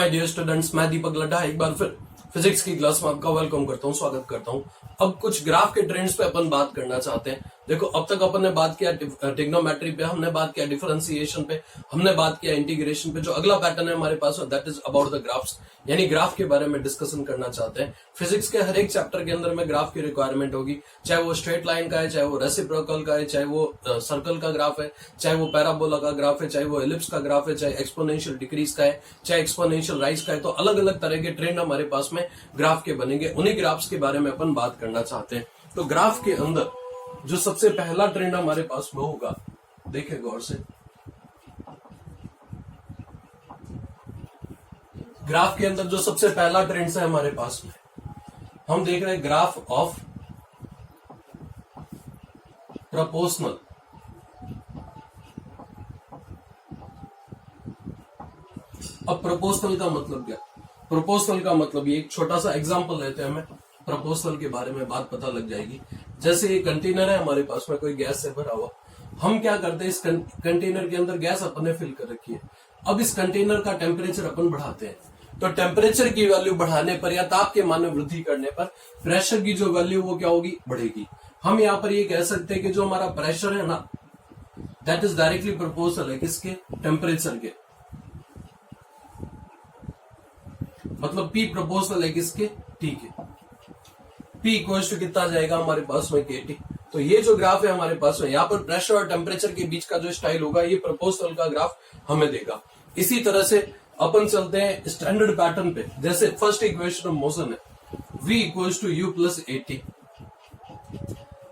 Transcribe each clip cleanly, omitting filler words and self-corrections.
My dear students, मैं दीपक लड्ढा एक बार फिर फिजिक्स की क्लास में आपका वेलकम करता हूं, स्वागत करता हूं। अब कुछ ग्राफ के ट्रेंड्स पे अपन बात करना चाहते हैं। देखो, अब तक अपन ने बात किया ट्रिग्नोमेट्री पे, हमने बात किया डिफरेंशिएशन पे, हमने बात किया इंटीग्रेशन पे। जो अगला पैटर्न है हमारे पास that is about the graphs, यानी ग्राफ के बारे में डिस्कशन करना चाहते हैं। फिजिक्स के हर एक चैप्टर के अंदर में ग्राफ की रिक्वायरमेंट होगी, चाहे वो स्ट्रेट लाइन का है, चाहे वो रेसिप्रोकल का है, चाहे वो सर्कल का ग्राफ है, चाहे वो पैराबोला का ग्राफ है, चाहे वो एलिप्स का ग्राफ है, चाहे एक्सपोनेंशियल डिक्रीज का है, चाहे एक्सपोनेंशियल राइज का है। तो अलग अलग तरह के ट्रेंड हमारे पास में ग्राफ के बनेंगे, उन्हीं ग्राफ्स के बारे में अपन बात करना चाहते हैं। तो ग्राफ के अंदर जो सबसे पहला ट्रेंड हमारे पास में होगा, देखिए गौर से, ग्राफ के अंदर जो सबसे पहला ट्रेंड है हमारे पास में, हम देख रहे हैं ग्राफ ऑफ प्रोपोर्शनल। अब प्रोपोर्शनल का मतलब क्या? प्रोपोर्शनल का मतलब ये एक छोटा सा एग्जांपल लेते हैं, हमें प्रोपोर्शनल के बारे में बात पता लग जाएगी। जैसे ये कंटेनर है हमारे पास में, कोई गैस से भरा हुआ, हम क्या करते हैं, इस कंटेनर के अंदर गैस अपन ने फिल कर रखी है। अब इस कंटेनर का टेम्परेचर अपन बढ़ाते हैं, तो टेम्परेचर की वैल्यू बढ़ाने पर या ताप के मान में वृद्धि करने पर प्रेशर की जो वैल्यू वो क्या होगी, बढ़ेगी। हम यहाँ पर ये कह सकते हैं कि जो हमारा प्रेशर है ना, दैट इज डायरेक्टली प्रोपोर्शनल है किसके? टेम्परेचर के। मतलब P प्रोपोर्शनल है किसके? T के। P इक्वल्स टू कितना जाएगा हमारे पास में? KT। तो ये जो ग्राफ है हमारे पास में, यहाँ पर प्रेशर और टेम्परेचर के बीच का जो स्टाइल होगा, ये प्रोपोर्शनल का ग्राफ हमें देगा। इसी तरह से अपन चलते हैं स्टैंडर्ड पैटर्न पे। जैसे फर्स्ट इक्वेशन ऑफ मोशन है V equals to U plus AT।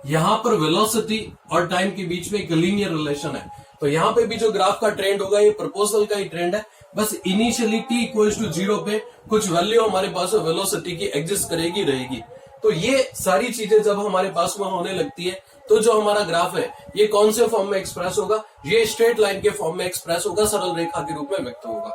यहां पर वेलोसिटी और टाइम के बीच में एक लीनियर रिलेशन है, तो यहां पे भी जो ग्राफ का ट्रेंड होगा ये प्रोपोर्शनल का ही ट्रेंड है। बस इनिशियली t इक्वल्स टू 0 पे कुछ वैल्यू हमारे पास वेलोसिटी की एग्जिस्ट करेगी, रहेगी। तो ये सारी चीजें जब हमारे पास में होने लगती है, तो जो हमारा ग्राफ है ये कौन से फॉर्म में एक्सप्रेस होगा? ये स्ट्रेट लाइन के फॉर्म में एक्सप्रेस होगा, सरल रेखा के रूप में व्यक्त होगा।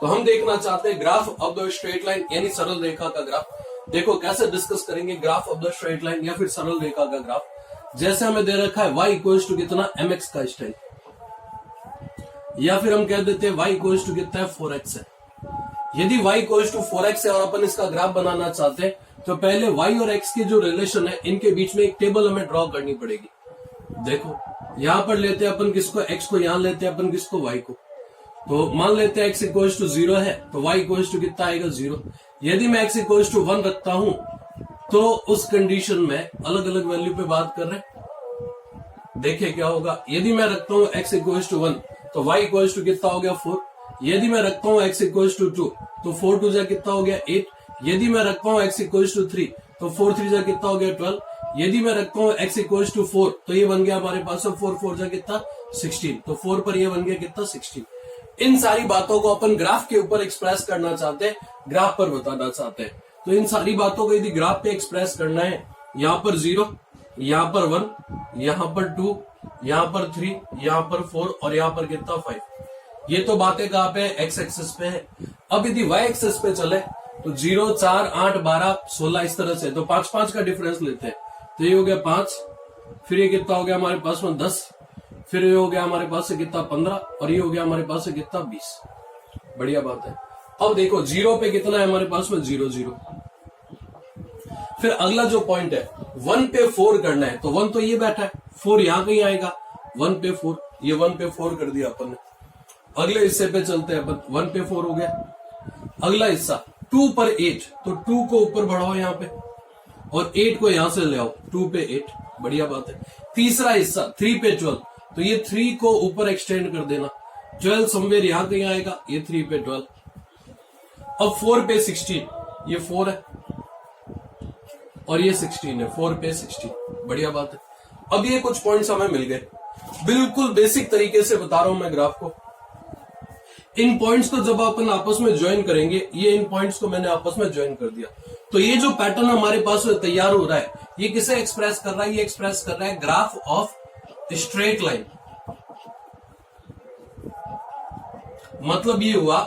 तो हम देखना चाहते हैं graph of the straight line, यानी सरल रेखा का ग्राफ। देखो कैसे डिस्कस करेंगे graph of the straight line या फिर सरल रेखा का ग्राफ। जैसे हमें दे रखा है y इक्वल्स टू कितना? mx का स्टाइल, या फिर हम कह देते हैं y इक्वल्स टू कितना है? 4x है। यदि y इक्वल्स टू 4x है और अपन इसका ग्राफ बनाना चाहते हैं, तो पहले y और x के जो रिलेशन है इनके बीच में एक टेबल हमें ड्रॉ करनी पड़ेगी। देखो यहां पर लेते हैं अपन किसको? x को। यहां लेते हैं अपन किसको? y को। तो मान लेते हैं x इक्वल्स टू 0 है, तो y इक्वल्स टू कितना आएगा? 0। यदि मैं x इक्वल्स टू 1 रखता हूं, तो उस कंडीशन में अलग अलग वैल्यू पे बात कर रहे हैं, देखिए क्या होगा। यदि मैं रखता हूं x इक्वल्स टू 1, तो y इक्वल्स टू कितना हो गया? 4। यदि मैं रखता हूं x इक्वल्स टू 2, तो 4 2 जा कितना हो गया? 8। यदि मैं रखता हूं x इक्वल्स टू 3, तो 4 3 जा कितना हो गया? 12। यदि मैं रखता हूं x इक्वल्स टू 4, तो ये बन गया हमारे पास 4 4 जा कितना? 16। तो 4 पर ये बन गया कितना? 16। इन सारी बातों को अपन ग्राफ के ऊपर एक्सप्रेस करना चाहते हैं, ग्राफ पर बताना चाहते हैं। तो इन सारी बातों को यदि ग्राफ पे एक्सप्रेस करना है, यहाँ पर 0, यहाँ पर 1, यहाँ पर 2, यहाँ पर 3, यहाँ पर 4 और यहाँ पर कितना? 5। ये तो बातें कहाँ पे? एक्स एक्सिस पे है। अब यदि वाई एक्सिस पे चले तो 0 4 8 12 16 इस तरह से, तो 5 5 का डिफरेंस लेते हैं। तो ये हो गया 5, फिर ये कितना हो गया हमारे पास में? 10, फिर ये हो गया हमारे पास से कितना? 15, और ये हो गया हमारे पास से कितना? 20। बढ़िया बात है। अब देखो 0 पे कितना है हमारे पास में? 0 0। फिर अगला जो पॉइंट है 1 पे 4 करना है, तो 1 तो ये बैठा है, 4 यहां कहीं आएगा। 1 पे 4, ये 1 पे 4 कर दिया अपन ने। अगले हिस्से पे चलते हैं अपन, 1 पे 4 हो गया। अगला हिस्सा 2 पर 8, तो 2 को ऊपर बढ़ाओ यहाँ पे और 8 को यहां से ले आओ, 2 पे 8। बढ़िया बात है। तीसरा हिस्सा 3 पे 12, तो ये 3 को ऊपर एक्सटेंड कर देना। 12 समवेयर यहां कहीं आएगा, ये 3 पे 12। अब 4 पे 16, ये 4 है और ये 16 है, 4 पे 16। बढ़िया बात है। अब ये कुछ पॉइंट्स हमें मिल गए, बिल्कुल बेसिक तरीके से बता रहा हूं मैं ग्राफ को। इन पॉइंट्स को जब अपन आपस में ज्वाइन करेंगे, ये इन पॉइंट्स को मैंने आपस में ज्वाइन कर दिया, तो ये जो पैटर्न हमारे पास तैयार हो रहा है, ये किसे एक्सप्रेस कर रहा है? ये एक्सप्रेस कर रहा है ग्राफ ऑफ स्ट्रेट लाइन। मतलब ये हुआ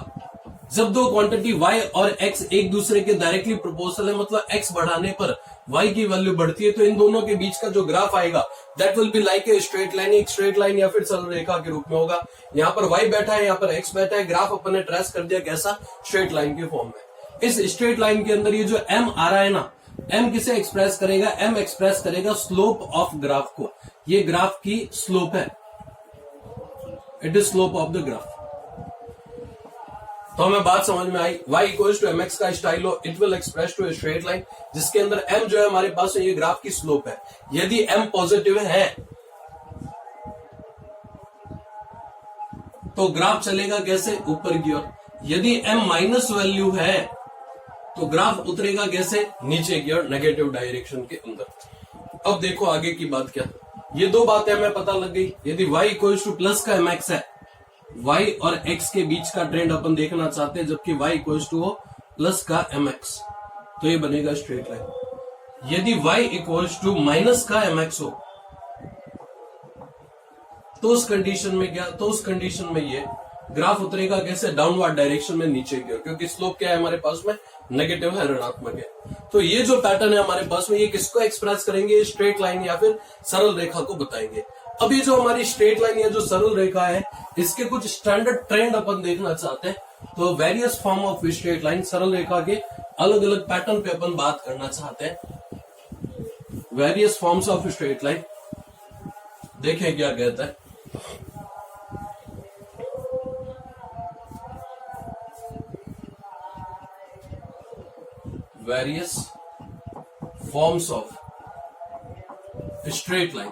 जब दो क्वांटिटी y और x एक दूसरे के डायरेक्टली प्रोपोर्शनल है, मतलब x बढ़ाने पर y की वैल्यू बढ़ती है तो इन दोनों के बीच का जो ग्राफ आएगा that will be like a straight line, एक स्ट्रेट लाइन या फिर सरल रेखा के रूप में होगा। यहाँ पर y बैठा है, यहाँ पर x बैठा है, ग्राफ अपन ने ट्रेस कर दिया कैसा, स्ट्रेट लाइन के फॉर्म में। इस स्ट्रेट लाइन के अंदर ये जो m आ रहा है ना, m किसे एक्सप्रेस करेगा, m एक्सप्रेस करेगा स्लोप ऑफ ग्राफ को। ये ग्राफ की स्लोप है, it is slope of the graph. तो हमें बात समझ में आई, y इक्वल्स टू mx का स्टाइल हो, it will express to a straight line जिसके अंदर m जो है हमारे पास ये ग्राफ की स्लोप है। यदि m पॉजिटिव है तो ग्राफ चलेगा कैसे, ऊपर की ओर। यदि m माइनस वैल्यू है तो ग्राफ उतरेगा कैसे, नीचे की ओर, नेगेटिव डायरेक्शन के अंदर। अब देखो आगे की बात क्या, ये दो बातें हमें पता लग गई। यदि y इक्वल्स टू प्लस का mx है, y और x के बीच का ट्रेंड अपन देखना चाहते हैं, जबकि y इक्वल्स टू हो प्लस का mx, तो ये बनेगा स्ट्रेट लाइन। यदि y इक्वल्स टू माइनस का mx हो तो उस कंडीशन में क्या, तो उस कंडीशन में ये ग्राफ उतरेगा कैसे, डाउनवर्ड डायरेक्शन में, नीचे की ओर, क्योंकि स्लोप क्या है हमारे पास में, नेगेटिव है, ऋणात्मक है। तो ये जो पैटर्न है हमारे पास में, ये किसको एक्सप्रेस करेंगे, स्ट्रेट लाइन या फिर सरल रेखा को बताएंगे। अब ये जो हमारी स्ट्रेट लाइन या जो सरल रेखा है, इसके कुछ स्टैंडर्ड ट्रेंड अपन देखना चाहते हैं। तो various form of straight line, सरल रेखा के अलग अलग पैटर्न पे अपन बात करना चाहते हैं। Various forms of straight line, देखें क्या कहता है। Various forms of straight line,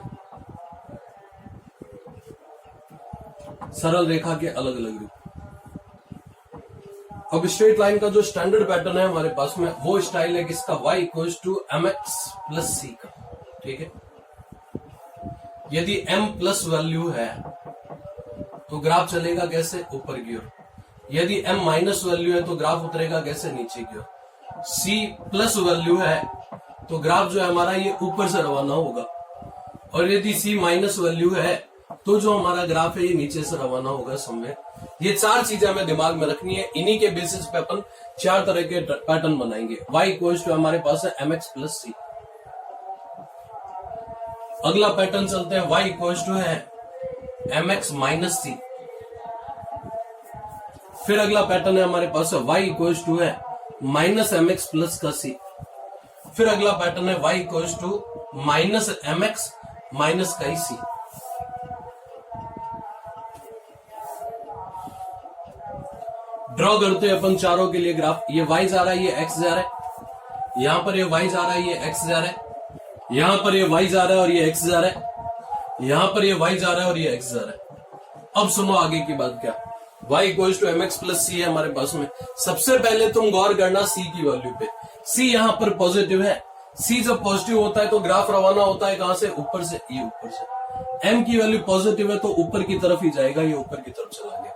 सरल रेखा के अलग अलग रूप। अब स्ट्रेट लाइन का जो स्टैंडर्ड पैटर्न है हमारे पास में, वो स्टाइल है किसका, y equals to mx plus c का। ठीक है, यदि m प्लस वैल्यू है तो ग्राफ चलेगा कैसे, ऊपर की ओर। यदि m माइनस वैल्यू है तो ग्राफ उतरेगा कैसे, नीचे की ओर। c प्लस वैल्यू है तो ग्राफ जो है हमारा ये ऊपर से रवाना होगा, और यदि c माइनस वैल्यू है तो जो हमारा ग्राफ है ये नीचे से रवाना होगा समय। ये चार चीजें हमें दिमाग में रखनी है, इन्हीं के बेसिस पे अपन चार तरह के पैटर्न बनाएंगे। y इक्वल्स टू हमारे पास है mx प्लस c। अगला पैटर्न चलते हैं, y इक्वल्स टू है mx माइनस c। फिर अगला पैटर्न है हमारे पास है y इक्वल्स टू है माइनस mx प्लस का c। फिर अगला पैटर्न है y equals to minus mx minus का c। ड्रॉ करते हैं अपन चारों के लिए ग्राफ। ये y जा रहा है, ये x जा रहा है, यहां पर ये y जा रहा है, ये x जा रहा है, यहां पर ये y जा रहा है और ये x जा रहा है, यहां पर ये y जा रहा है और ये x जा रहा है। अब सुनो आगे की बात क्या, y equals to mx plus c है हमारे पास में। सबसे पहले तुम गौर करना c की वैल्यू पे। c यहां पर पॉजिटिव है, c जब पॉजिटिव होता है तो ग्राफ रवाना होता है कहां से, ऊपर से, ये ऊपर से। m की वैल्यू पॉजिटिव है तो ऊपर की तरफ ही जाएगा, ये ऊपर की तरफ चला गया।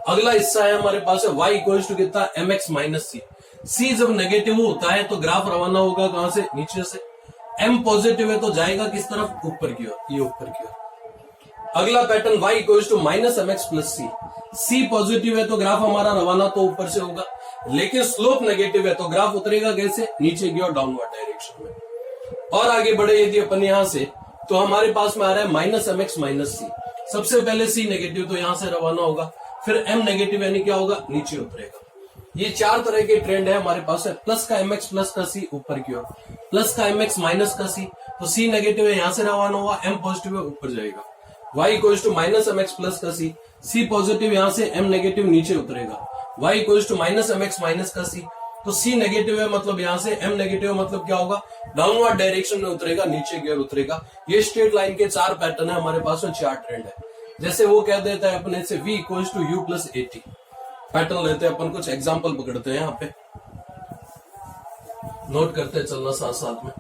अगला हिस्सा है हमारे पास है y इक्वल्स टू कितना, mx माइनस c। c जब नेगेटिव होता है तो ग्राफ रवाना होगा कहां से, नीचे से। m पॉजिटिव है तो जाएगा किस तरफ, ऊपर की ओर, ये ऊपर की ओर। अगला pattern y equals to minus mx plus c। c positive है तो ग्राफ हमारा रवाना तो ऊपर से होगा, लेकिन स्लोप नेगेटिव है तो ग्राफ उतरेगा कैसे, नीचे की ओर, डाउनवर्ड डायरेक्शन में। और आगे बढ़े यदि अपन यहां से, तो हमारे पास में आ रहा है माइनस mx माइनस c। सबसे पहले c नेगेटिव तो यहां से रवाना होगा, फिर m नेगेटिव यानी क्या होगा, नीचे उतरेगा। ये चार तरह के ट्रेंड है हमारे पास है। प्लस का mx प्लस का c ऊपर की ओर, प्लस का mx माइनस का c, तो c नेगेटिव है यहां से रवाना हुआ, m पॉजिटिव है ऊपर जाएगा। y equals to minus mx plus का c पॉजिटिव यहां से, m नेगेटिव नीचे उतरेगा। y equals to minus mx minus का c, तो c नेगेटिव है मतलब यहां से, m नेगेटिव मतलब क्या होगा, डाउनवर्ड डायरेक्शन में उतरेगा, नीचे की ओर उतरेगा। ये स्ट्रेट लाइन के चार पैटर्न है हमारे पास में, चार ट्रेंड है। जैसे वो कह देता है अपने से v equals to u plus at। Pattern लेते हैं अपन, कुछ एग्जांपल पकड़ते हैं, यहाँ पे नोट करते हैं चलना साथ साथ में।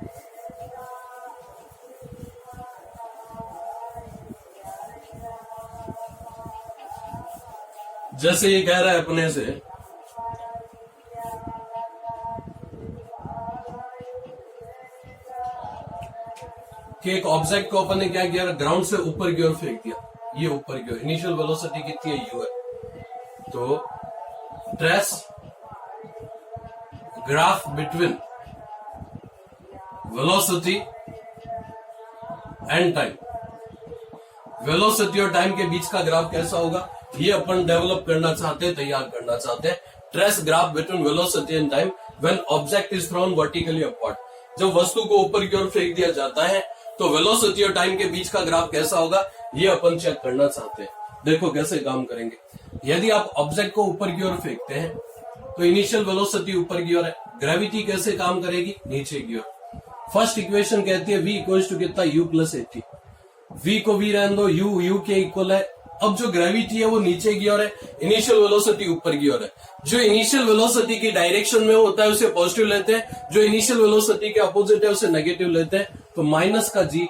जैसे ये कह रहा है अपने से कि एक ऑब्जेक्ट को अपन ने क्या किया, ग्राउंड से ऊपर की ओर फेंक दिया, ये ऊपर की ओर। इनिशियल वेलोसिटी कितनी है, u है। तो trace graph between velocity and time. Velocity और टाइम के बीच का ग्राफ कैसा होगा, ये अपन डेवलप करना चाहते हैं, तैयार करना चाहते हैं। Trace graph between velocity and time when object is thrown vertically upward. जब वस्तु को ऊपर की ओर फेंक दिया जाता है तो वेलोसिटी और टाइम के बीच का ग्राफ कैसा होगा, ये अपन चेक करना चाहते हैं। देखो कैसे काम करेंगे। यदि आप ऑब्जेक्ट को ऊपर की ओर फेंकते हैं तो इनिशियल वेलोसिटी ऊपर की ओर है, ग्रेविटी कैसे काम करेगी, नीचे की ओर। फर्स्ट इक्वेशन कहती है v इक्वल्स टू कितना, u प्लस 80। v को v रहने दो, u के इक्वल है। अब जो ग्रेविटी है वो नीचे की ओर है, इनिशियल वेलोसिटी ऊपर की ओर है। जो इनिशियल वेलोसिटी की डायरेक्शन में होता है उसे पॉजिटिव लेते हैं, जो इनिशियल वेलोसिटी के अपोजिट है उसे नेगेटिव लेते हैं, तो माइनस का जी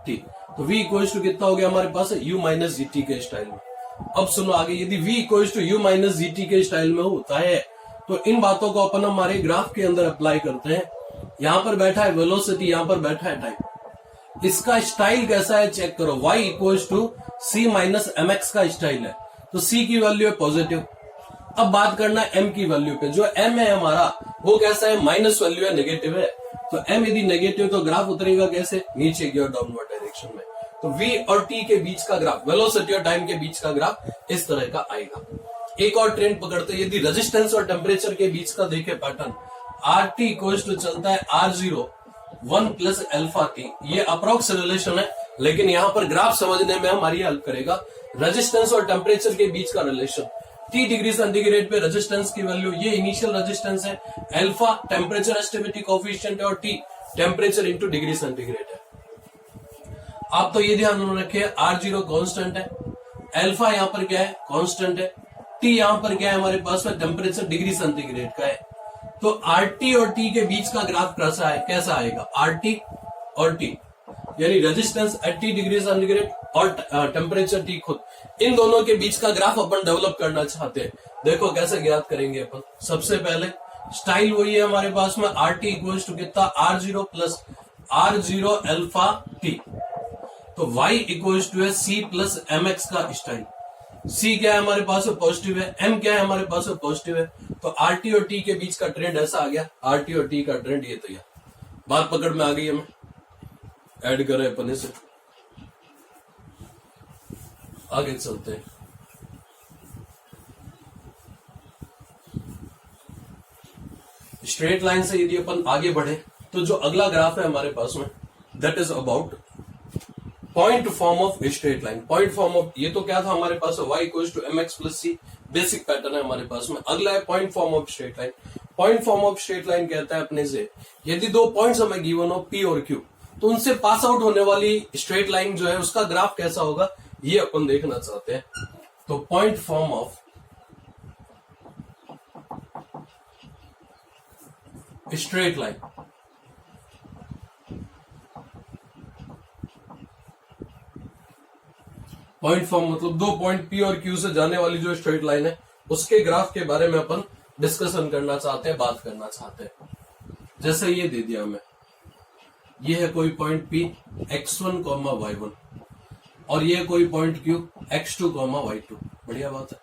टी। तो v इक्वल्स टू कितना हो गया हमारे पास, u माइनस जी टी के स्टाइल में। अब सुनो आगे, यदि v equals to u minus g t के स्टाइल में होता है तो इन बातों को अपन हमारे ग्राफ के अंदर अप्लाई करते हैं। यहां पर बैठा है वेलोसिटी, यहां पर बैठा है टाइम। इसका स्टाइल कैसा है चेक करो, y equals to c minus m x का स्टाइल है, तो c की वैल्यू है पॉजिटिव। अब बात करना है m की वैल्यू पे। जो m है हमारा वो कैसा है, माइनस वैल्यू है, नेगेटिव है। तो m यदि नेगेटिव तो ग्राफ उतरेगा कैसे, नीचे की ओर, डाउनवर्ड डायरेक्शन में। तो v और t के बीच का ग्राफ, वेलोसिटी और टाइम के बीच का ग्राफ इस तरह का आएगा। एक और ट्रेंड पकड़ते हैं, यदि रेजिस्टेंस और टेम्परेचर के बीच का देखे pattern, R t equals to चलता है R0 1 प्लस अल्फा टी। ये अप्रोक्स रिलेशन है, लेकिन यहां पर ग्राफ समझने में हमारी हेल्प करेगा। रेजिस्टेंस और टेम्परेचर के बीच का रिलेशन, T डिग्री सेंटीग्रेड पे रेजिस्टेंस की वैल्यू, ये इनिशियल रेजिस्टेंस है, अल्फा टेम्परेचर एस्टिमेटिक कोएफिशिएंट है, और T temperature into degree centigrade है। आप तो ये ध्यान रखिए, R0 कांस्टेंट है, अल्फा यहां पर क्या है, कांस्टेंट है, T यहां पर क्या है हमारे पास में, टेम्परेचर डिग्री सेंटीग्रेड का है। तो RT और T के बीच का ग्राफ कैसा आएगा, RT और T यानी resistance at T degree centigrade और टेम्परेचर T खुद, इन दोनों के बीच का ग्राफ अपन डेवलप करना चाहते हैं। देखो कैसे ज्ञात करेंगे अपन। सबसे पहले स्टाइल वही है हमारे पास में, RT इक्वल्स टू कितना, R0 plus R0 alpha T। तो y इक्वल्स टू है C प्लस mx का स्टाइल। C क्या है हमारे पास पॉजिटिव है, M क्या है हमारे पास पॉजिटिव है, तो RT और T के बीच का ट्रेंड ऐसा आ गया, RT और T का ट्रेंड ये तो बात पकड़ में आ गई। हमें ऐड करें अपने से, आगे चलते हैं। स्ट्रेट लाइन से यदि अपन आगे बढ़े तो जो अगला ग्राफ है हमारे पास में, that is about point form of straight line. Point form of, ये तो क्या था हमारे पास, y equals to mx plus c, basic pattern है हमारे पास में। अगला है point form of straight line. Point form of straight line कहता है अपने से, यदि दो पॉइंट्स हमें गिवन हो p और q, तो उनसे पास आउट होने वाली स्ट्रेट लाइन जो है उसका ग्राफ कैसा होगा, ये अपन देखना चाहते हैं। तो point form of straight line, point form मतलब दो पॉइंट P और Q से जाने वाली जो स्ट्रेट लाइन है उसके ग्राफ के बारे में अपन डिस्कशन करना चाहते हैं, बात करना चाहते हैं। जैसे ये दे दिया हमें, ये है कोई पॉइंट P x1, y1, और ये कोई पॉइंट Q x2, y2। बढ़िया बात है।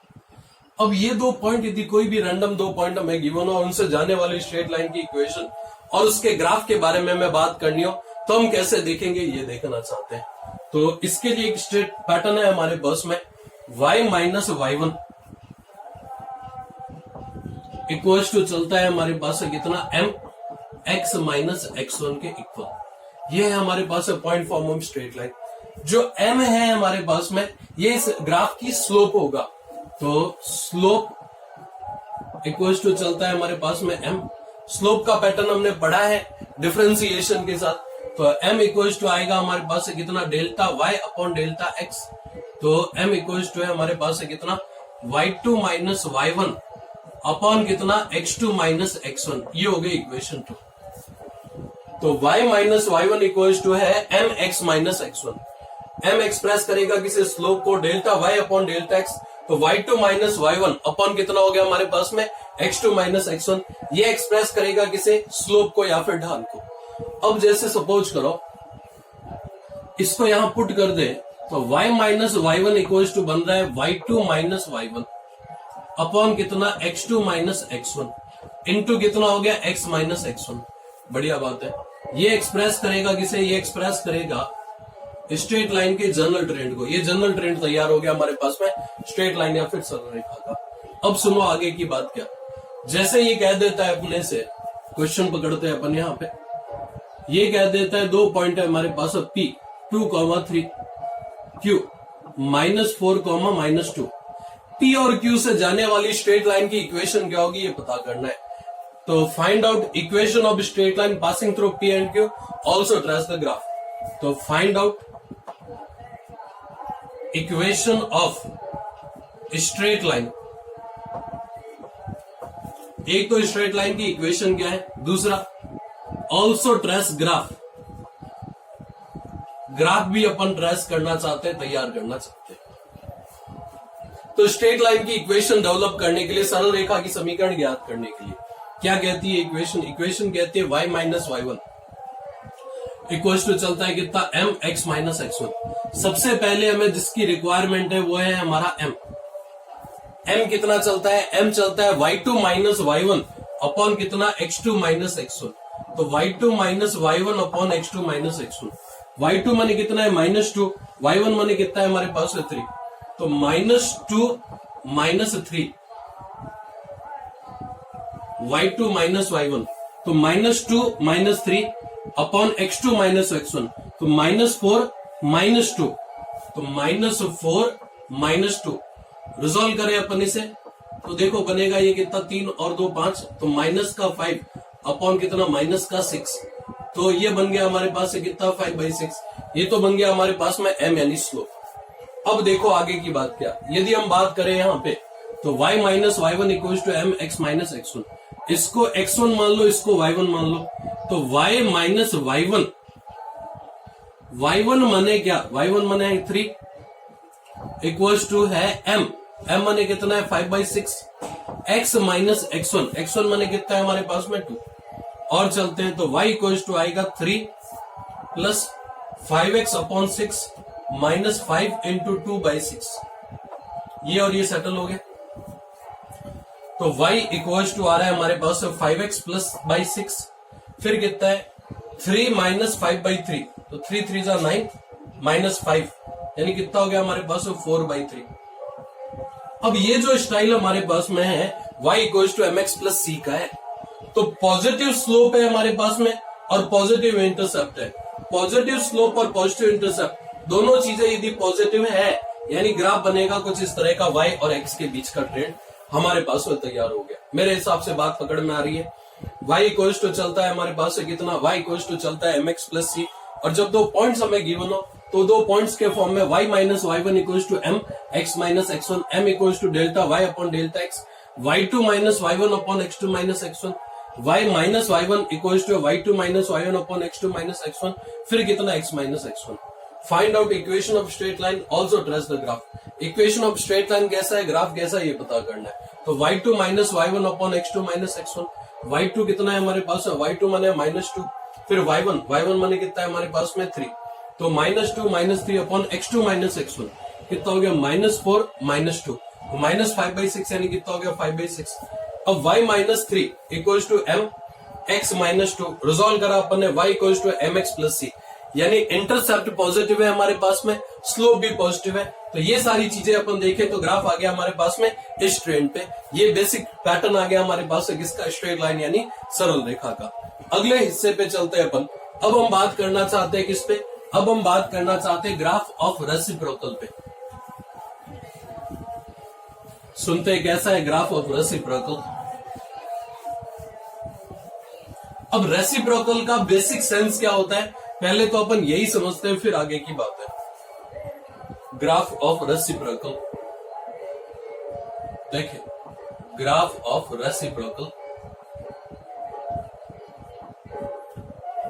अब ये दो पॉइंट, यदि कोई भी रैंडम दो पॉइंट हमें गिवन हो, उनसे जाने वाली स्ट्रेट लाइन की इक्वेशन और उसके ग्राफ के बारे में हमें बात करनी हो, तो हम कैसे देखेंगे ये देखना चाहते हैं। तो इसके लिए एक स्ट्रेट पैटर्न है हमारे पास में, y minus y1 equals to चलता है हमारे पास है कितना, m x माइनस x1 के इक्वल। ये है हमारे पास है point form of straight line. जो m है हमारे पास में, ये इस ग्राफ की स्लोप होगा। तो स्लोप इक्वल्स टू चलता है हमारे पास में m। स्लोप का पैटर्न हमने पढ़ा है डिफरेंशिएशन के साथ। तो m इक्वल्स टू आएगा हमारे पास है कितना, delta y upon delta x। तो m इक्वल्स टू है हमारे पास है कितना, y2 माइनस y1 अपॉन कितना, x2 माइनस x1। ये हो गई इक्वेशन 2। तो y minus y1 equals to है mx minus x1। m express करेगा किसी स्लोप को, delta y upon delta x। तो y2 माइनस y1 अपॉन कितना हो गया हमारे पास में, x2 माइनस x1। ये एक्सप्रेस करेगा किसे, स्लोप को या फिर ढाल को। अब जैसे सपोज करो इसको यहां पुट कर दे, तो y minus y1 equals to बन रहा है y2 माइनस y1 अपॉन कितना, x2 माइनस x1 इंटू कितना हो गया, x माइनस x1। बढ़िया बात है। ये एक्सप्रेस करेगा किसे, ये एक्सप्रेस करेगा स्ट्रेट लाइन के जनरल ट्रेंड को। ये जनरल ट्रेंड तैयार हो गया हमारे पास में स्ट्रेट लाइन या फिर सरल रेखा का। अब सुनो आगे की बात क्या। जैसे ये कह देता है अपने से, क्वेश्चन पकड़ते हैं अपन यहां पे, ये कह देता है 2 पॉइंट है हमारे पास P 2,3, Q -4, -2। P और Q से जाने वाली स्ट्रेट लाइन की इक्वेशन क्या होगी ये पता करना है। तो find out equation of straight line passing through P and Q, also trace the graph. तो find out equation of straight line. एक तो स्ट्रेट लाइन की इक्वेशन क्या है, दूसरा ऑल्सो ट्रेस ग्राफ। ग्राफ भी अपन ट्रेस करना चाहते हैं, तैयार करना चाहते हैं। तो स्ट्रेट लाइन की इक्वेशन डेवलप करने के लिए, सरल रेखा की समीकरण ज्ञात करने के लिए क्या कहती है इक्वेशन, इक्वेशन कहती है y minus y1 equal to चलता है कितना, mx माइनस x1। सबसे पहले हमें जिसकी रिक्वायरमेंट है वो है हमारा m कितना चलता है, m चलता है y2 माइनस y1 अपॉन कितना, x2 माइनस x1। तो y2 minus y1 upon x2 minus x1। y2 माने कितना है, -2, y1 माने कितना है हमारे पास 3। तो -2 माइनस 3, y2 माइनस y1, तो -2 minus 3 upon x2 minus x1, तो -4 माइनस 2, तो -4 माइनस 2। रिजॉल्व करें अपन इसे तो देखो बनेगा ये कितना, 3 और 2 5, तो माइनस का 5 अपॉन कितना, माइनस का 6। तो ये बन गया हमारे पास से कितना, 5/6। ये तो बन गया हमारे पास में m यानी स्लोप। अब देखो आगे की बात क्या, यदि हम बात करें यहाँ पे तो y minus y1 equal to m x minus x1। इसको x1 मान लो, इसको y1 मान लो। तो y माइनस y1, y1 माने क्या, y1 माने 3 इक्वल्स टू है m माने कितना है, 5/6। x माइनस x1, x1 माने कितना है हमारे पास में 2। और चलते हैं तो y इक्वल्स टू आएगा 3 plus 5x upon 6 minus 5 into 2/6। ये और ये सेटल हो गया। तो y इक्वल्स टू आ रहा है हमारे पास 5x प्लस बाई 6, फिर कितना है 3 माइनस 5/3, तो 3 3 जा 9 माइनस 5, यानी कितना हो गया हमारे पास 4/3। अब ये जो स्टाइल हमारे पास में है y equals to mx plus c का है, तो पॉजिटिव स्लोप है हमारे पास में और पॉजिटिव इंटरसेप्ट है। पॉजिटिव स्लोप और पॉजिटिव इंटरसेप्ट दोनों चीजें यदि पॉजिटिव है, यानी ग्राफ बनेगा कुछ इस तरह का, y और x के बीच का ट्रेंड हमारे पास में तैयार हो गया। मेरे हिसाब से बात पकड़ में आ रही है। y इक्वल्स टू चलता है हमारे पास से कितना, y इक्वल्स टू चलता है mx प्लस c, और जब दो पॉइंट्स हमें गिवन हो तो दो पॉइंट्स के फॉर्म में y minus y1 equals to m x minus x1, m equals to delta y upon delta x, y2 minus y1 upon x2 minus x1, y minus y1 equals to y2 minus y1 upon x2 minus x1, फिर कितना x minus x1। Find out equation of straight line, also trace the graph. Equation of straight line कैसा है, graph कैसा है ये पता करना है। तो y2 minus y1 upon x2 minus x1, y2 कितना है हमारे पास, y2 माने -2, फिर y1 माने कितना है हमारे पास में 3, तो -2 minus 3 upon x2 minus x1 कितना हो गया, -4 -2, तो -5/6 यानी कितना हो गया 5/6। अब y minus 3 equals to m x minus 2, resolve करा अपन ने, y equals to mx plus c, यानी इंटरसेप्ट पॉजिटिव है हमारे पास में, स्लोप भी पॉजिटिव है। तो ये सारी चीजें अपन देखें तो ग्राफ आ गया हमारे पास में इस ट्रेंड पे। ये बेसिक पैटर्न आ गया हमारे पास से किसका, स्ट्रेट लाइन यानी सरल रेखा का। अगले हिस्से पे चलते हैं अपन। अब हम बात करना चाहते हैं किस पे, अब हम बात करना चाहते हैं ग्राफ ऑफ रेसिप्रोकल पे। सुनते हैं कैसा है ग्राफ ऑफ रेसिप्रोकल। अब रेसिप्रोकल का बेसिक सेंस क्या होता है, पहले तो अपन यही समझते हैं, फिर आगे की बात है। ग्राफ ऑफ रेसिप्रोकल, देखिए ग्राफ ऑफ रेसिप्रोकल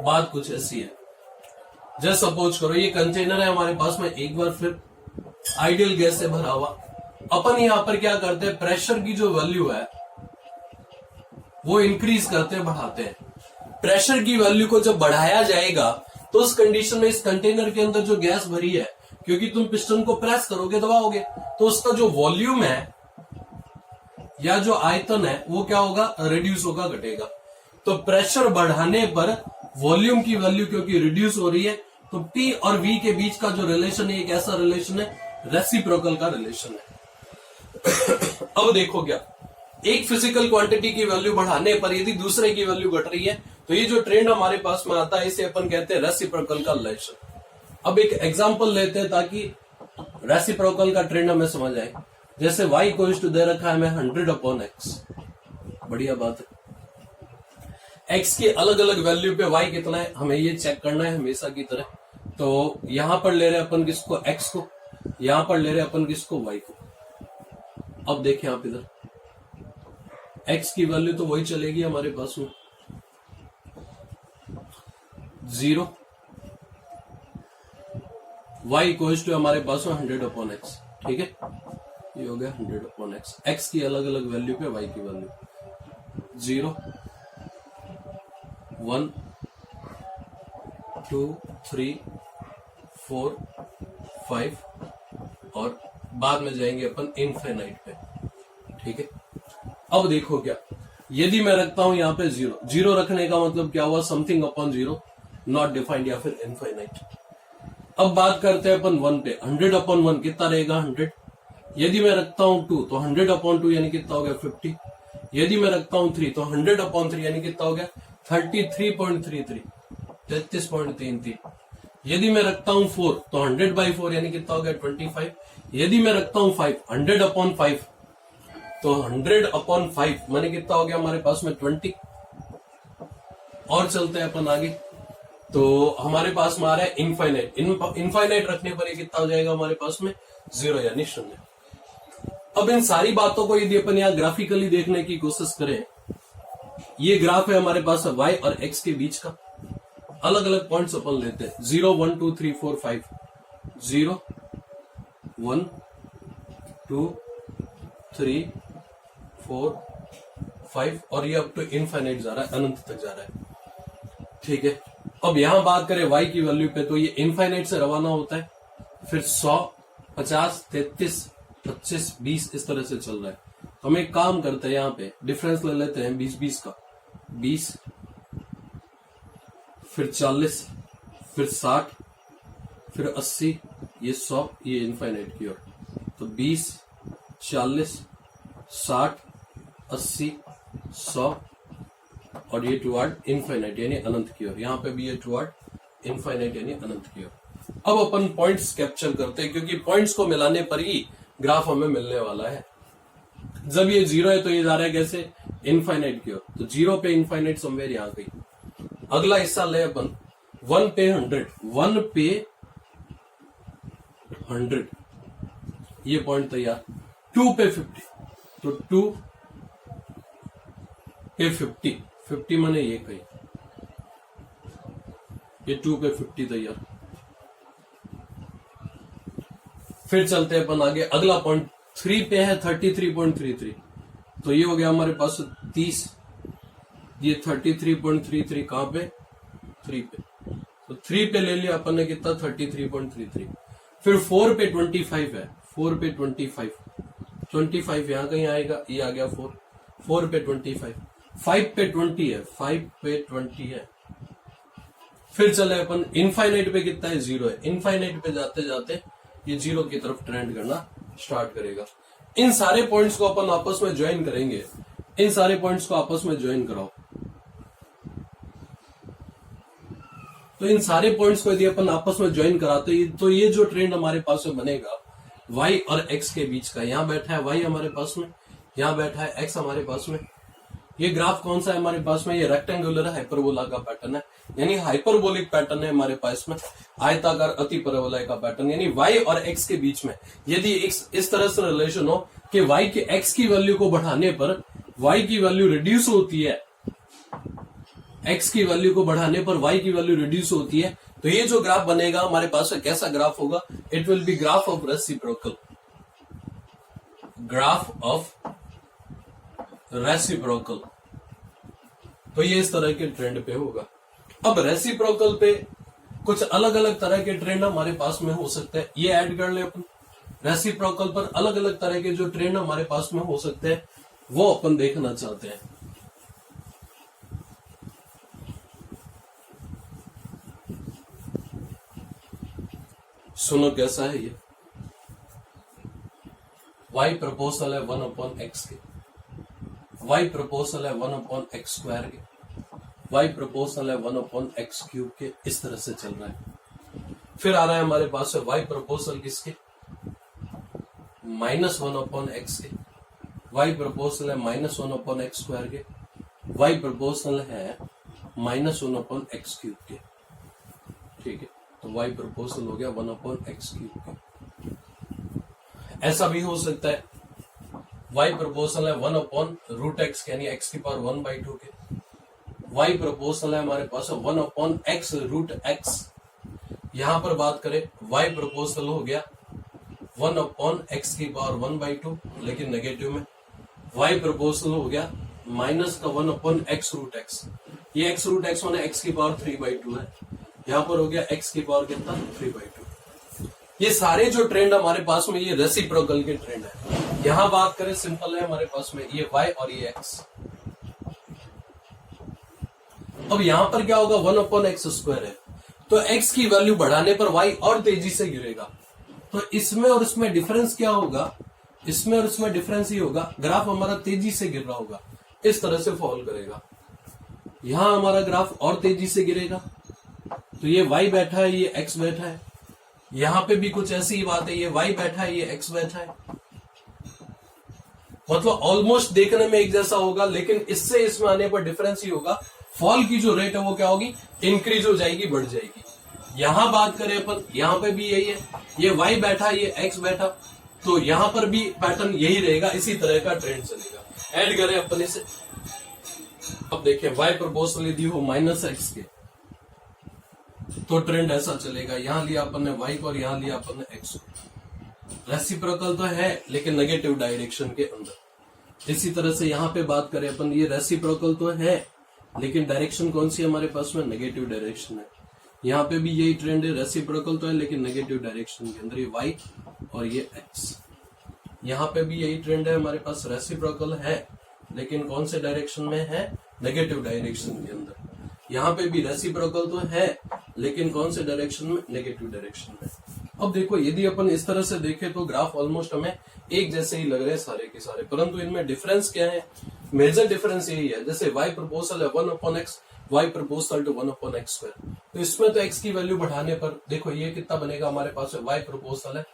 बात कुछ ऐसी है। जैसे सपोज करो ये कंटेनर है हमारे पास में, एक बार फिर आइडियल गैस से भरा हुआ। अपन यहां पर क्या करते हैं, प्रेशर की जो वैल्यू है वो इंक्रीज करते हैं, बढ़ाते हैं। प्रेशर की वैल्यू को जब बढ़ाया जाएगा तो उस कंडीशन में इस कंटेनर के अंदर जो गैस भरी है, क्योंकि तुम पिस्टन को प्रेस करोगे, दबाओगे, तो उसका जो वॉल्यूम है या जो आयतन है वो क्या होगा, रिड्यूस होगा, घटेगा। तो प्रेशर बढ़ाने पर वॉल्यूम की वैल्यू क्योंकि रिड्यूस हो रही है, तो P और V के बीच का जो रिलेशन है, एक ऐसा रिलेशन है, रेसिप्रोकल का रिलेशन है। अब देखो क्या, एक फिजिकल क्वांटिटी की वैल्यू बढ़ाने पर यदि दूसरे की वैल्यू घट रही है, तो ये जो ट्रेंड हमारे पास में आता है, इसे अपन कहते हैं रेसिप्रोकल का रिलेशन। अब एक एग्जांपल लेते हैं ताकि रेसिप्रोकल का ट्रेंड हमें समझ आए। जैसे y इक्वल्स टू दे रखा है हमें 100/x, बढ़िया बात है। x की अलग अलग वैल्यू पे y कितना है हमें ये चेक करना है हमेशा की तरह। तो यहां पर ले रहे अपन किसको, x को, यहां पर ले रहे अपन किसको, y को। अब देखें आप इधर, x की वैल्यू तो वही चलेगी हमारे पास में 0, y इक्वल्स टू हमारे पास में 100/x, ठीक है, ये हो गया 100/x। x की अलग अलग वैल्यू पे y की वैल्यू 0, 1, 2, 3, 4, 5 और बाद में जाएंगे अपन इनफाइनाइट पे, ठीक है। अब देखो क्या, यदि मैं रखता हूं यहां पे 0, 0 रखने का मतलब क्या हुआ, समथिंग अपॉन 0, नॉट डिफाइंड या फिर इनफाइनाइट। अब बात करते हैं अपन 1 पे, 100/1 कितना रहेगा 100। यदि मैं रखता हूं 2 तो 100/2 यानी कितना हो गया 50। यदि मैं रखता हूं 3 तो 100/3 यानी कितना हो गया 33.33, 33.33। यदि मैं रखता हूं 4 तो 100/4 यानी कितना हो गया 25। यदि मैं रखता हूं 5, 100/5 तो 100/5 माने कितना हो गया हमारे पास में 20। और चलते हैं अपन आगे, तो हमारे पास में आ रहा है इनफाइनाइट। इनफाइनाइट रखने पर ये कितना हो जाएगा हमारे पास में 0 यानी 0। अब इन सारी बातों को यदि अपन यहां ग्राफिकली देखने की कोशिश करें, ये ग्राफ है हमारे पास y और x के बीच का। अलग अलग पॉइंट्स अपन लेते हैं, 0, 1, 2, 3, 4, 5, 0, 1, 2, 3, 4, 5 और ये अब तो इनफाइनाइट जा रहा है, अनंत तक जा रहा है, ठीक है। अब यहां बात करें y की वैल्यू पे, तो ये इनफाइनाइट से रवाना होता है, फिर 100, 50, 33, 25, 20 इस तरह से चल रहा है। तो हम एक काम करते हैं, यहाँ पे डिफरेंस ले लेते हैं 20-20 का, 20, फिर 40, फिर 60, फिर 80, ये 100, ये इनफाइनाइट की ओर। तो 20, 40, 60, 80, 100 और ये टुवर्ड इनफाइनाइट यानी अनंत की ओर। यहाँ पे भी ये टुवर्ड इनफाइनाइट यानी अनंत की ओर। अब अपन पॉइंट्स कैप्चर करते हैं, क्योंकि पॉइंट्स को मिलाने पर ही ग्राफ हमें मिलने वाला है। जब ये 0 है तो ये जा रहा है कैसे, इनफाइनाइट की ओर। तो 0 पे इनफाइनाइट समवेयर यहां गई। अगला हिस्सा ले अपन 1 पे 100, 1 पे 100 ये पॉइंट तैयार। 2 पे 50, तो 2 पे 50, 50 माने ये कही, ये 2 पे 50 तैयार। फिर चलते हैं अपन आगे, अगला पॉइंट 3 पे है 33.33, तो ये हो गया हमारे पास 30, ये 33.33 कहां पे, 3 पे, तो 3 पे ले लिया अपन ने कितना 33.33। फिर 4 पे 25 है, 4 पे 25 यहां कहीं आएगा, ये आ गया 4 पे 25, 5 पे 20 है, 5 पे 20 है। फिर चले अपन इनफाइनाइट पे कितना है 0 है, इनफाइनाइट पे जाते जाते ये 0 की तरफ ट्रेंड करना स्टार्ट करेगा। इन सारे पॉइंट्स को अपन आपस में ज्वाइन करेंगे, इन सारे पॉइंट्स को आपस में ज्वाइन कराओ। तो इन सारे पॉइंट्स को यदि अपन आपस में ज्वाइन कराते तो ये जो ट्रेंड हमारे पास में बनेगा y और x के बीच का, यहां बैठा है y हमारे पास में, यहां बैठा है x हमारे पास में। ये ग्राफ कौन सा है हमारे पास में, ये रेक्टेंगुलर हाइपरबोला का पैटर्न है, यानी हाइपरबोलिक पैटर्न है हमारे पास में, आयताकार अति परवलय का पैटर्न। यानी y और x के बीच में यदि इस तरह से रिलेशन हो कि y के x की वैल्यू को बढ़ाने पर y की वैल्यू रिड्यूस होती है, x की वैल्यू को बढ़ाने पर y की वैल्यू रिड्यूस होती है, तो ये जो ग्राफ बनेगा हमारे पास में कैसा ग्राफ होगा, it will be graph of reciprocal, graph of reciprocal. तो ये इस तरह के ट्रेंड पे होगा। अब रेसिप्रोकल पे कुछ अलग अलग तरह के ट्रेंड हमारे पास में हो सकते हैं, ये ऐड कर ले अपन। रेसिप्रोकल पर अलग अलग तरह के जो ट्रेंड हमारे पास में हो सकते हैं वो अपन देखना चाहते हैं। सुनो कैसा है ये, y प्रोपोर्शनल है 1/x के, y प्रोपोर्शनल है 1/x स्क्वायर के, y प्रोपोर्शनल है 1/x क्यूब के, इस तरह से चल रहा है। फिर आ रहा है हमारे पास है y प्रोपोर्शनल किसके, -1/x के, y प्रोपोर्शनल है -1/x स्क्वायर के, y प्रोपोर्शनल है -1/x क्यूब के। ठीक है, तो y प्रोपोर्शनल हो गया 1/x क्यूब के। ऐसा भी हो सकता है y प्रोपोर्शनल है 1/√x यानी x की पावर 1/2 के, y प्रोपोर्शनल है हमारे पास 1/x√x। यहां पर बात करें y प्रोपोर्शनल हो गया 1/x की पावर 1/2 लेकिन नेगेटिव में, y प्रोपोर्शनल हो गया माइनस का 1/x√x। ये x√x माने x की पावर 3/2 है, यहां पर हो गया x की पावर कितना 3/2। ये सारे जो ट्रेंड हमारे पास में ये रेसिप्रोकल के ट्रेंड है। यहां बात करें सिंपल है हमारे पास में ये y और ये x। अब यहां पर क्या होगा 1/x स्क्वायर है, तो x की वैल्यू बढ़ाने पर y और तेजी से गिरेगा। तो इसमें और इसमें डिफरेंस क्या होगा, इसमें और इसमें डिफरेंस ही होगा, ग्राफ हमारा तेजी से गिर रहा होगा, इस तरह से फॉल करेगा। यहां हमारा ग्राफ और तेजी से गिरेगा, तो ये y बैठा है, ये x बैठा है। यहां पे भी कुछ ऐसी ही बात है, ये y बैठा है, ये x बैठा है। मतलब ऑलमोस्ट देखने में एक जैसा होगा, लेकिन इससे इसमें आने पर डिफरेंस ही होगा। फॉल की जो रेट है वो क्या होगी, इंक्रीज हो जाएगी, बढ़ जाएगी। यहां बात करें अपन, यहां पे भी यही है, ये y बैठा, ये x बैठा, तो यहां पर भी पैटर्न यही रहेगा, इसी तरह का ट्रेंड चलेगा। ऐड करें अपन इसे, अब देखें y प्रोपोर्शनल यदि हो -x के, तो ट्रेंड ऐसा चलेगा। यहां लिया अपन ने y को और यहां लिया अपन ने x को। रेसिप्रोकल तो है लेकिन नेगेटिव डायरेक्शन के अंदर। इसी तरह से यहां पे बात करें अपन, ये रेसिप्रोकल तो है लेकिन डायरेक्शन कौन सी हमारे पास में, नेगेटिव डायरेक्शन है। यहाँ पे भी यही ट्रेंड है, रेसिप्रोकल तो है लेकिन नेगेटिव डायरेक्शन के अंदर, ये y और ये x। यहाँ पे भी यही ट्रेंड है हमारे पास, रेसिप्रोकल है लेकिन कौन से डायरेक्शन में है, नेगेटिव डायरेक्शन के अंदर। यहाँ पे भी रेसिप्रोकल तो है लेकिन कौन से डायरेक्शन में, नेगेटिव डायरेक्शन में। अब देखो यदि अपन इस तरह से देखें तो ग्राफ ऑलमोस्ट हमें एक जैसे ही लग रहे हैं सारे के सारे, परंतु इनमें डिफरेंस क्या है, मेजर डिफरेंस यही है। जैसे y प्रोपोर्शनल है 1/x, y proportional to 1/x square, तो इसमें तो x की वैल्यू बढ़ाने पर देखो ये कितना बनेगा हमारे पास है, y प्रोपोर्शनल है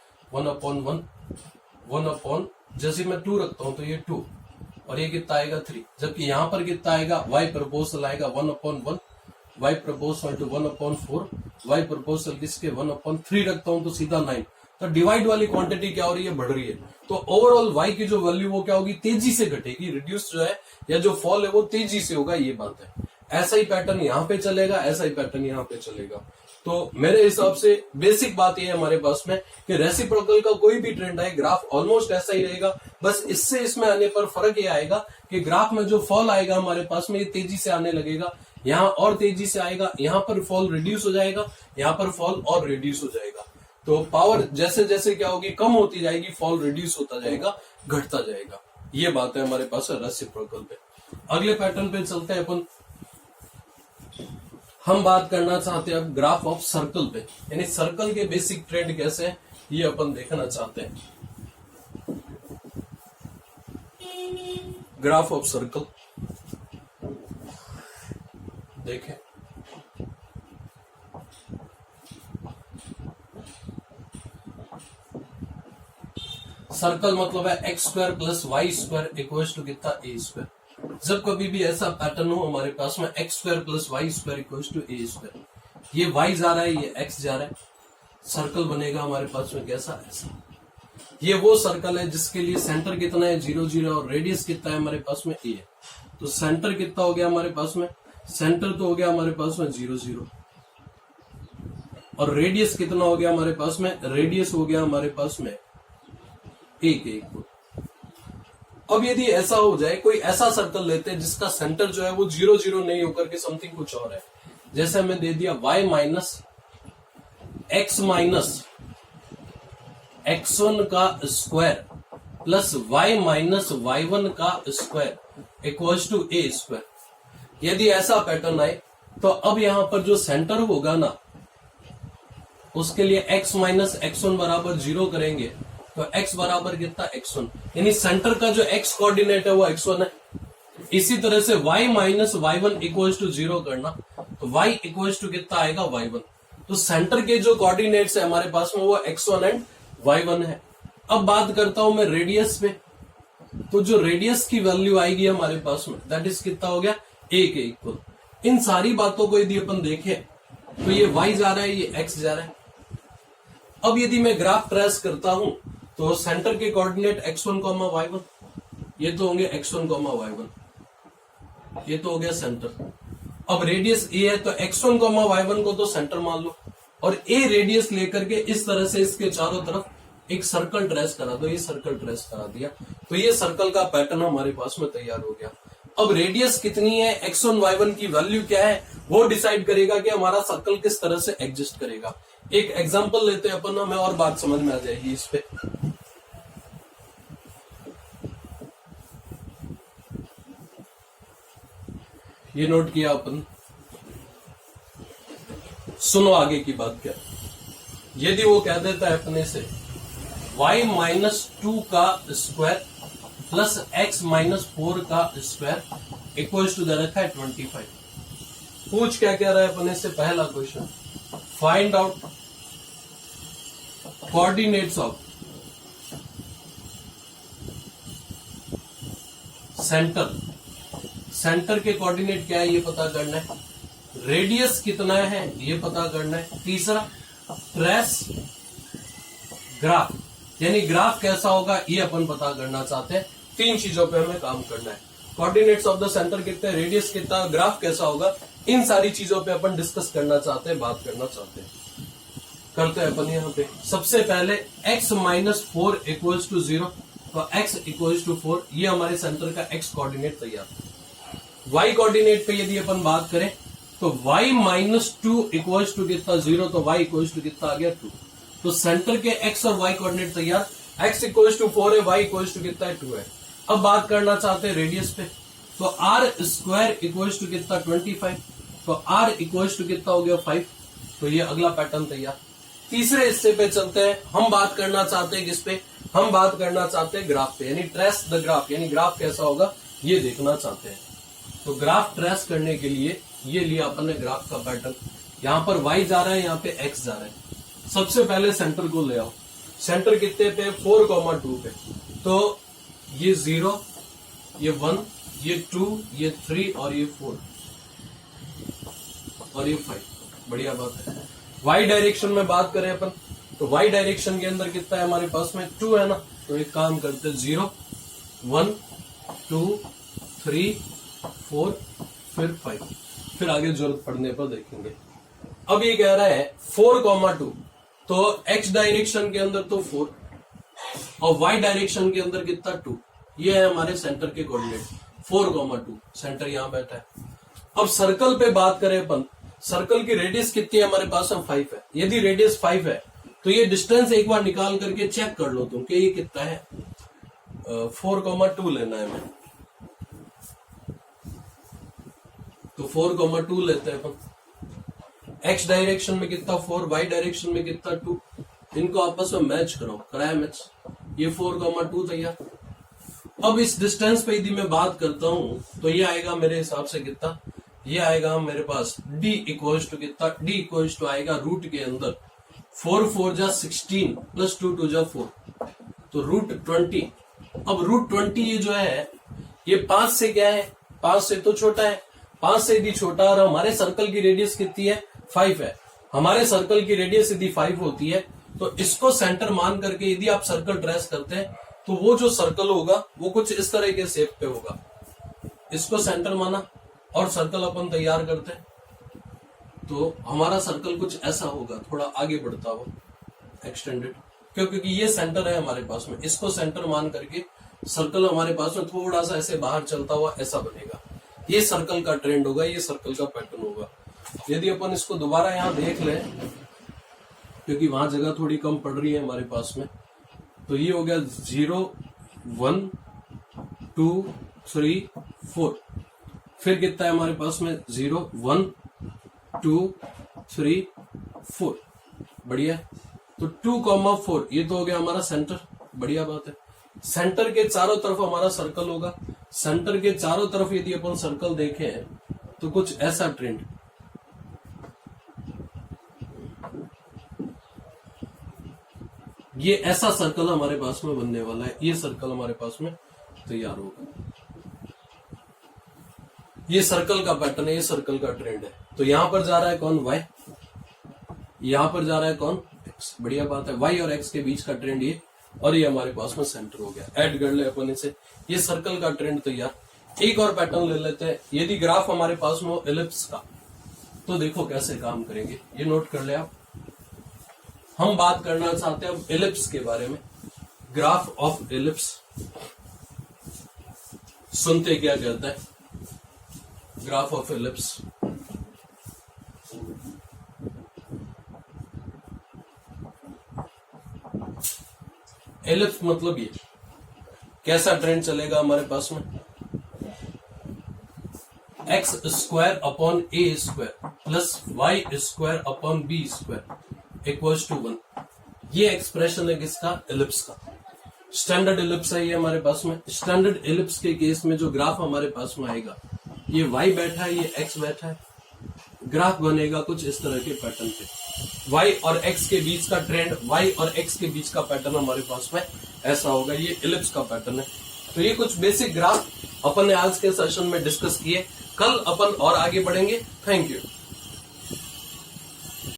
1/1, जैसे मैं 2 रखता हूं तो ये 2 और ये कितना आएगा 3, जबकि यहां पर कितना आएगा, y प्रोपोर्शनल आएगा 1/1, y proportional to 1/4, y proportional किसके 1/3 रखता हूं तो सीधा 9। तो डिवाइड वाली क्वांटिटी क्या हो रही है, बढ़ रही है। तो ओवरऑल y की जो वैल्यू वो क्या होगी, तेजी से घटेगी, रिड्यूस जो है या जो फॉल है वो तेजी से होगा, ये बात है। ऐसा ही पैटर्न यहाँ पे चलेगा, ऐसा ही पैटर्न यहाँ पे चलेगा। तो मेरे हिसाब से बेसिक बात ये है हमारे पास में कि रेसिप्रोकल का कोई भी ट्रेंड है, ग्राफ ऑलमोस्ट ऐसा ही रहेगा। बस इससे इसमें आने पर फर्क ये आएगा कि ग्राफ में जो फॉल आएगा हमारे पास में ये तेजी से आने लगेगा, यहाँ और तेजी से आएगा, यहाँ पर फॉल रिड्यूस हो जाएगा, यहाँ पर फॉल और रिड्यूस हो जाएगा। तो पावर जैसे जैसे क्या होगी, कम होती जाएगी, फॉल रिड्यूस होता जाएगा, घटता जाएगा। ये बात है हमारे पास रेसिप्रोकल पे। अगले पैटर्न पे चलते हैं अपन। हम बात करना चाहते हैं अब ग्राफ ऑफ सर्कल पे, यानी सर्कल के बेसिक ट्रेंड कैसे हैं ये अपन देखना चाहते हैं। ग्राफ ऑफ सर्कल देखें, सर्कल मतलब है x square plus y square equals to कितना, ए स्क्वायर। जब कभी भी ऐसा पैटर्न हो हमारे पास में x square plus y square equals to a square, ये वाई जा रहा है, ये एक्स जा रहा है, सर्कल बनेगा हमारे पास में कैसा, ऐसा। ये वो सर्कल है जिसके लिए सेंटर कितना है 0 0 और रेडियस कितना है हमारे पास में ए है। तो सेंटर कितना हो गया हमारे पास में, सेंटर तो हो गया हमारे पास में 0 0 और रेडियस कितना हो गया हमारे पास में, रेडियस हो गया हमारे पास में 1 1। अब यदि ऐसा हो जाए, कोई ऐसा सर्कल लेते हैं जिसका सेंटर जो है वो 0 0 नहीं होकर के समथिंग कुछ और है, जैसे हमें दे दिया y माइनस x1 का square plus y minus y1 का square equals to a square. यदि ऐसा पैटर्न आए तो अब यहां पर जो सेंटर होगा ना, उसके लिए x माइनस x1 बराबर 0 करेंगे तो x बराबर कितना x1, यानी सेंटर का जो x कोऑर्डिनेट है वो x1 है। इसी तरह से y minus y1 equals to 0 करना तो y इक्वल्स टू कितना आएगा y1। तो सेंटर के जो कोऑर्डिनेट्स है हमारे पास में वो x1 एंड y1 है। अब बात करता हूं मैं रेडियस पे, तो जो रेडियस की वैल्यू आएगी हमारे पास में दैट इज कितना हो गया 1 के इक्वल। इन सारी बातों को यदि अपन देखें तो ये y जा रहा है, ये x जा रहा है। अब यदि मैं ग्राफ ट्रेस करता हूं तो सेंटर के कोऑर्डिनेट x1, y1 ये तो होंगे x1, y1, ये तो हो गया सेंटर। अब रेडियस a है तो x1, y1 को तो सेंटर मान लो और a रेडियस लेकर के इस तरह से इसके चारों तरफ एक सर्कल ट्रेस करा दो, ये सर्कल ट्रेस करा दिया तो ये सर्कल का पैटर्न हमारे पास में तैयार हो गया। अब रेडियस कितनी है, x1, y1 की वैल्यू क्या है वो डिसाइड करेगा कि हमारा सर्कल किस तरह से एग्जिस्ट करेगा। एक एग्जांपल लेते हैं अपन, हमें और बात समझ में आ जाएगी इस पे। ये नोट किया अपन, सुनो आगे की बात क्या। यदि वो कह देता है अपने से y माइनस 2 का स्क्वायर प्लस x माइनस 4 का स्क्वायर इक्वल्स टू दे रखा है 25। पूछ क्या कह रहा है अपने से, पहला question find out coordinates of centre. Centre के कोऑर्डिनेट क्या है ये पता करना है, रेडियस कितना है ये पता करना है, तीसरा ट्रेस ग्राफ यानी ग्राफ कैसा होगा ये अपन पता करना चाहते हैं। तीन चीजों पे हमें काम करना है, कोऑर्डिनेट्स ऑफ द सेंटर कितने, रेडियस कितना, ग्राफ कैसा होगा, इन सारी चीजों पे अपन डिस्कस करना चाहते हैं, बात करना चाहते हैं। करते हैं अपन यहाँ पे सबसे पहले x माइनस 4 इक्वल्स टू 0 तो x इक्वल्स टू 4 ये हमारे सेंटर का x कोऑर्डिनेट तैयार। y कोऑर्डिनेट पे यदि अपन बात करें तो y माइनस 2 इक्वल्स टू कितना 0 तो y इक्वल्स टू कितना आ गया 2। तो सेंटर के x और y कोऑर्डिनेट तैयार, x इक्वल्स टू 4 है, y इक्वल्स टू कितना है 2 है। अब बात करना चाहते हैं रेडियस पे तो r स्क्वायर इक्वल्स टू कितना 25 तो r इक्वल्स टू कितना हो गया 5। तो ये अगला पैटर्न तैयार। तीसरे हिस्से पे चलते हैं, हम बात करना चाहते हैं किस पे, हम बात करना चाहते हैं ग्राफ पे, यानी ट्रेस द ग्राफ, यानी ग्राफ कैसा होगा ये देखना चाहते हैं। तो ग्राफ ट्रेस करने के लिए ये लिया अपन ने ग्राफ का पैटर्न, यहाँ पर y जा रहा है, यहाँ पे x जा रहा है। सबसे पहले सेंटर को ले आओ, सेंटर कितने पे 4,2 पे, तो ये 0, ये 1, ये 2, ये 3 और ये 4 और ये 5। बढ़िया बात है। y डायरेक्शन में बात करें अपन तो y डायरेक्शन के अंदर कितना है हमारे पास में 2 है ना, तो एक काम करते 0, 1, 2, 3, 4 फिर 5, फिर आगे जरूरत पड़ने पर देखेंगे। अब ये कह रहा है 4,2 तो x डायरेक्शन के अंदर तो 4 और y डायरेक्शन के अंदर कितना 2, ये है हमारे सेंटर के कोऑर्डिनेट 4,2, सेंटर यहां बैठा है। अब सर्कल पे बात करें अपन, सर्कल की रेडियस कितनी है हमारे पास में 5 है। यदि रेडियस 5 है तो ये डिस्टेंस एक बार निकाल करके चेक कर लो तुम कि ये कितना है। 4,2 लेना है हमें, तो 4,2 लेते हैं अपन। x डायरेक्शन में कितना 4, y डायरेक्शन में कितना 2, इनको आपस में मैच करो, कराया मैच, ये 4,2 तैयार। अब इस डिस्टेंस पे यदि मैं बात करता हूं तो ये आएगा मेरे हिसाब से कितना, ये आएगा मेरे पास d इक्वल्स टू कितना, d इक्वल्स टू आएगा रूट के अंदर 4 4 जा 16 प्लस 2 2 जा 4 तो रूट 20। अब रूट 20 ये जो है ये 5 से क्या है, 5 से तो छोटा है, 5 से यदि छोटा और हमारे सर्कल की रेडियस कितनी है 5 है। हमारे सर्कल की रेडियस यदि 5 होती है तो इसको सेंटर मान करके यदि आप सर्कल ट्रेस करते हैं तो वो जो सर्कल होगा वो कुछ इस तरह के शेप पे होगा। इसको सेंटर माना और सर्कल अपन तैयार करते हैं तो हमारा सर्कल कुछ ऐसा होगा, थोड़ा आगे बढ़ता हो एक्सटेंडेड, क्योंकि ये सेंटर है हमारे पास में। इसको सेंटर मान करके सर्कल हमारे पास में थोड़ा सा ऐसे बाहर चलता हुआ ऐसा बनेगा। ये सर्कल का ट्रेंड होगा, ये सर्कल का पैटर्न होगा। यदि अपन इसको दोबारा यहाँ देख लें, क्योंकि वहां जगह थोड़ी कम पड़ रही है हमारे पास में, तो ये हो गया 0 1 2 3 4, फिर कितना है हमारे पास में 0 1 2 3 4। बढ़िया। तो 2,4 ये तो हो गया हमारा सेंटर, बढ़िया बात है। सेंटर के चारों तरफ हमारा सर्कल होगा। सेंटर के चारों तरफ यदि अपन सर्कल देखें तो कुछ ऐसा ट्रेंड, ये ऐसा सर्कल हमारे पास में बनने वाला है। ये सर्कल हमारे पास में तैयार होगा। ये सर्कल का पैटर्न है, ये सर्कल का ट्रेंड है। तो यहां पर जा रहा है कौन? वाई, यहां पर जा रहा है कौन? एक्स। बढ़िया बात है। वाई और एक्स के बीच का ट्रेंड ये, और ये हमारे पास में सेंटर हो गया। ऐड कर ले अपन इसे, ये सर्कल का ट्रेंड तैयार। एक और पैटर्न ले लेते हैं। यदि ग्राफ हमारे पास में हो एलिप्स का, तो देखो कैसे काम करेंगे, ये नोट कर ले आप। हम बात करना चाहते हैं अब एलिप्स के बारे में। ग्राफ ऑफ एलिप्स सुनते क्या कहता है? ग्राफ ऑफ एलिप्स, एलिप्स मतलब ये कैसा ट्रेंड चलेगा हमारे पास में? X square upon a square plus y square upon b square equals to 1। ये एक्सप्रेशन है किसका? एलिप्स का। स्टैंडर्ड एलिप्स है ये हमारे पास में। स्टैंडर्ड एलिप्स के केस में जो ग्राफ हमारे पास में आएगा, ये वाई बैठा है, ये एक्स बैठा है, ग्राफ बनेगा कुछ इस तरह के पैटर्न पे। वाई और एक्स के बीच का ट्रेंड, वाई और एक्स के बीच का पैटर्न हमारे पास में ऐसा होगा। ये एलिप्स का पैटर्न है। तो ये कुछ बेसिक ग्राफ अपन ने आज के सेशन में डिस्कस किए। कल अपन और आगे बढ़ेंगे। Thank you.